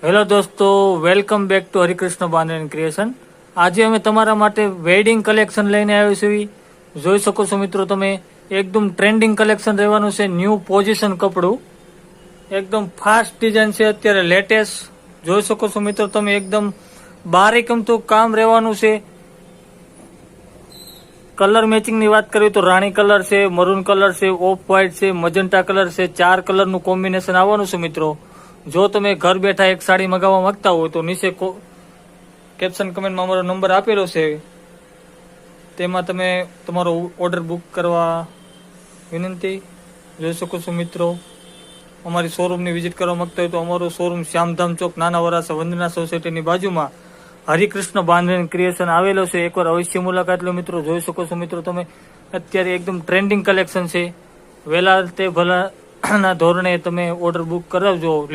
Hello દોસ્તો, welcome back to Harikrishna bandhani creation. આજે અમે તમારા માટે વેડિંગ કલેક્શન લઈને આવ્યા છીએ. જોઈ શકો છો મિત્રો, તમે એકદમ ટ્રેન્ડિંગ કલેક્શન રહેવાનું છે. ન્યૂ પોઝિશન કપડું, એકદમ ફાસ્ટ ડિઝાઇન છે, અત્યારે લેટેસ્ટ. જોઈ શકો છો મિત્રો તમે, એકદમ બારીકમતું કામ રહેવાનું છે. કલર મેચિંગની વાત કરીએ તો રાણી કલર છે, મરૂન કલર છે, ઓફ વ્હાઇટ છે, મજન્ટા કલર છે. 4 કલરનું કોમ્બિનેશન આવવાનું છે મિત્રો. જો તમે ઘર બેઠા એક સાડી મગાવવા માંગતા હો તો નીચે કેપ્શન કમેન્ટમાં અમારો નંબર આપેલો છે, તેમાં તમે તમારો ઓર્ડર બુક કરવા વિનંતી. જોઈ શકો છો મિત્રો, અમારી શોરૂમની વિઝિટ કરવા માંગતા હોય તો અમારો શોરૂમ શ્યામધામ ચોક, નાના વરાસા, વંદના સોસાયટીની બાજુમાં હરિકૃષ્ણ બાંધણી ક્રિએશન આવેલો છે. એકવાર અવશ્ય મુલાકાત લો મિત્રો. જોઈ શકો છો મિત્રો તમે, અત્યારે એકદમ ટ્રેન્ડિંગ કલેક્શન છે. વહેલા તે ભલાના ધોરણે તમે ઓર્ડર બુક કરાવજો.